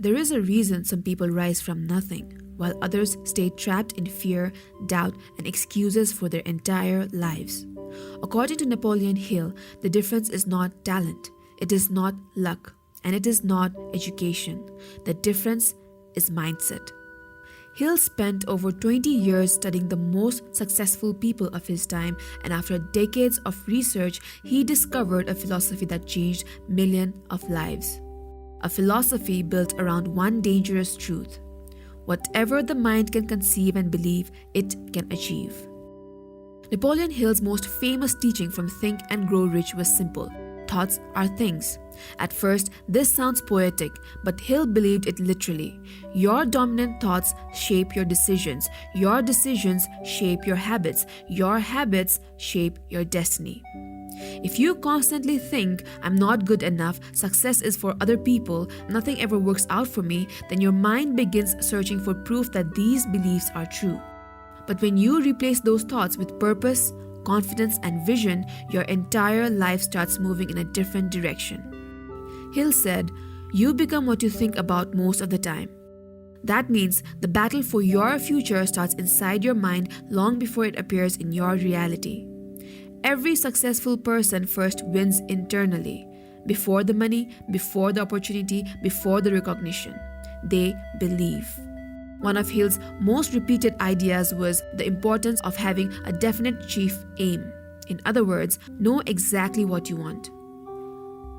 There is a reason some people rise from nothing, while others stay trapped in fear, doubt, and excuses for their entire lives. According to Napoleon Hill, the difference is not talent, it is not luck, and it is not education. The difference is mindset. Hill spent over 20 years studying the most successful people of his time, and after decades of research, he discovered a philosophy that changed millions of lives. A philosophy built around one dangerous truth: whatever the mind can conceive and believe, it can achieve. Napoleon Hill's most famous teaching from Think and Grow Rich was simple: thoughts are things. At first, this sounds poetic, but Hill believed it literally. Your dominant thoughts shape your decisions shape your habits shape your destiny. If you constantly think, I'm not good enough, success is for other people, nothing ever works out for me, then your mind begins searching for proof that these beliefs are true. But when you replace those thoughts with purpose, confidence, and vision, your entire life starts moving in a different direction. Hill said, you become what you think about most of the time. That means the battle for your future starts inside your mind long before it appears in your reality. Every successful person first wins internally, before the money, before the opportunity, before the recognition. They believe. One of Hill's most repeated ideas was the importance of having a definite chief aim. In other words, know exactly what you want.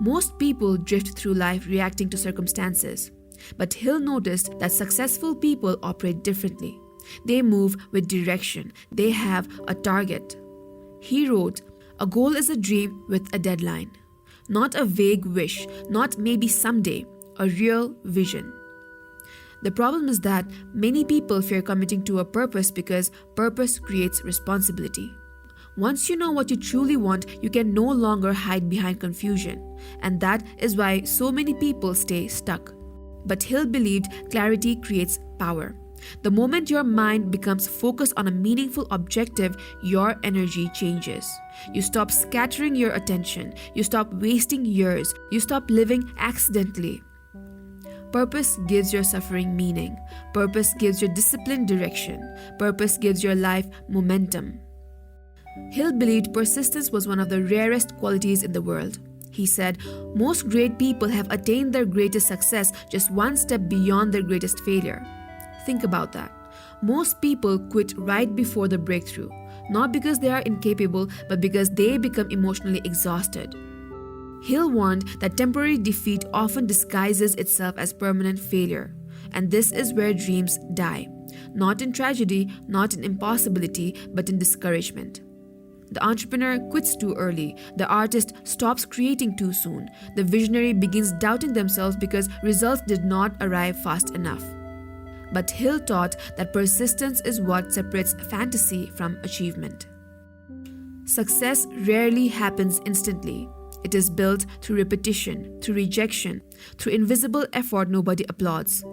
Most people drift through life reacting to circumstances, but Hill noticed that successful people operate differently. They move with direction. They have a target. He wrote, a goal is a dream with a deadline, not a vague wish, not maybe someday, a real vision. The problem is that many people fear committing to a purpose because purpose creates responsibility. Once you know what you truly want, you can no longer hide behind confusion, and that is why so many people stay stuck. But Hill believed clarity creates power. The moment your mind becomes focused on a meaningful objective, your energy changes. You stop scattering your attention. You stop wasting years. You stop living accidentally. Purpose gives your suffering meaning. Purpose gives your discipline direction. Purpose gives your life momentum. Hill believed persistence was one of the rarest qualities in the world. He said, most great people have attained their greatest success just one step beyond their greatest failure. Think about that. Most people quit right before the breakthrough, not because they are incapable, but because they become emotionally exhausted. Hill warned that temporary defeat often disguises itself as permanent failure, and this is where dreams die. Not in tragedy, not in impossibility, but in discouragement. The entrepreneur quits too early. The artist stops creating too soon. The visionary begins doubting themselves because results did not arrive fast enough. But Hill taught that persistence is what separates fantasy from achievement. Success rarely happens instantly. It is built through repetition, through rejection, through invisible effort nobody applauds.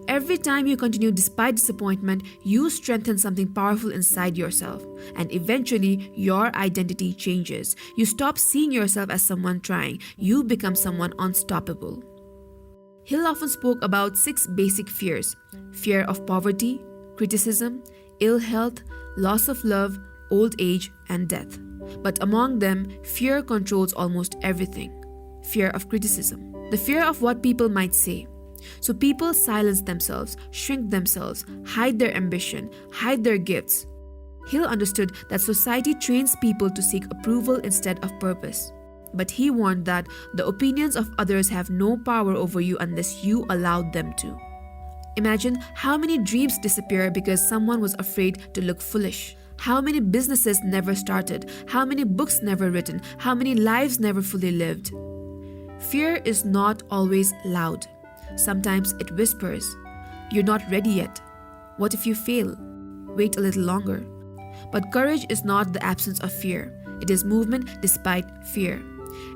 Every time you continue despite disappointment, you strengthen something powerful inside yourself, and eventually your identity changes. You stop seeing yourself as someone trying. You become someone unstoppable. Hill often spoke about 6 basic fears: fear of poverty, criticism, ill health, loss of love, old age, and death. But among them, fear controls almost everything. Fear of criticism, the fear of what people might say. So people silence themselves, shrink themselves, hide their ambition, hide their gifts. Hill understood that society trains people to seek approval instead of purpose. But he warned that the opinions of others have no power over you unless you allow them to. Imagine how many dreams disappear because someone was afraid to look foolish. How many businesses never started, how many books never written, how many lives never fully lived. Fear is not always loud. Sometimes it whispers, you're not ready yet. What if you fail? Wait a little longer. But courage is not the absence of fear. It is movement despite fear.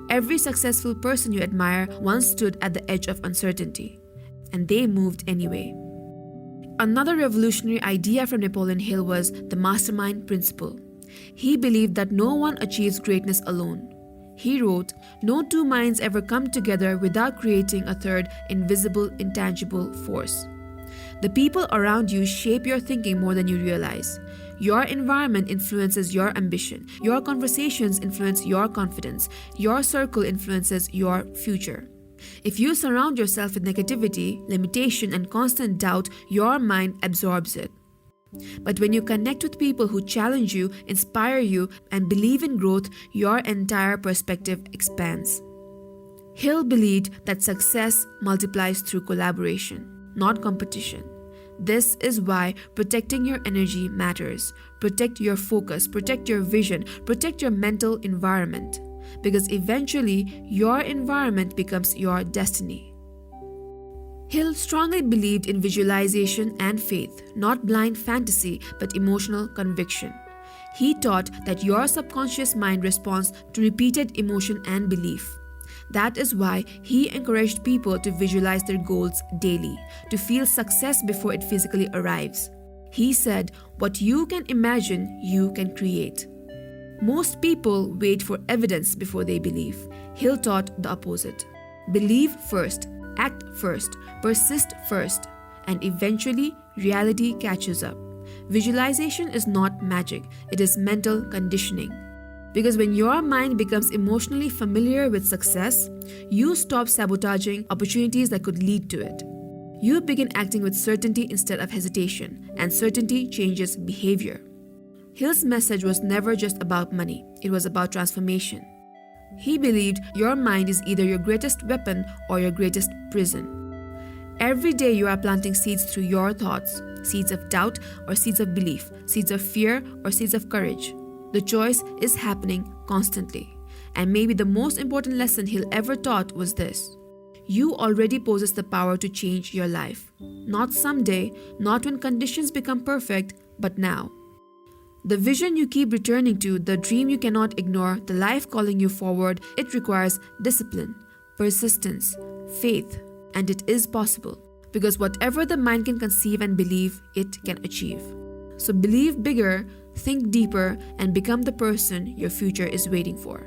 Every successful person you admire once stood at the edge of uncertainty, and they moved anyway. Another revolutionary idea from Napoleon Hill was the mastermind principle. He believed that no one achieves greatness alone. He wrote, "No two minds ever come together without creating a third invisible, intangible force." The people around you shape your thinking more than you realize. Your environment influences your ambition. Your conversations influence your confidence. Your circle influences your future. If you surround yourself with negativity, limitation, and constant doubt, your mind absorbs it. But when you connect with people who challenge you, inspire you, and believe in growth, your entire perspective expands. Hill believed that success multiplies through collaboration, not competition. This is why protecting your energy matters. Protect your focus, protect your vision, protect your mental environment. Because eventually, your environment becomes your destiny. Hill strongly believed in visualization and faith, not blind fantasy, but emotional conviction. He taught that your subconscious mind responds to repeated emotion and belief. That is why he encouraged people to visualize their goals daily, to feel success before it physically arrives. He said, "What you can imagine, you can create." Most people wait for evidence before they believe. Hill taught the opposite. Believe first, act first, persist first, and eventually reality catches up. Visualization is not magic, it is mental conditioning. Because when your mind becomes emotionally familiar with success, you stop sabotaging opportunities that could lead to it. You begin acting with certainty instead of hesitation, and certainty changes behavior. Hill's message was never just about money, it was about transformation. He believed your mind is either your greatest weapon or your greatest prison. Every day you are planting seeds through your thoughts, seeds of doubt or seeds of belief, seeds of fear or seeds of courage. The choice is happening constantly. And maybe the most important lesson Hill ever taught was this: you already possess the power to change your life. Not someday, not when conditions become perfect, but now. The vision you keep returning to, the dream you cannot ignore, the life calling you forward, it requires discipline, persistence, faith, and it is possible. Because whatever the mind can conceive and believe, it can achieve. So believe bigger, think deeper, and become the person your future is waiting for.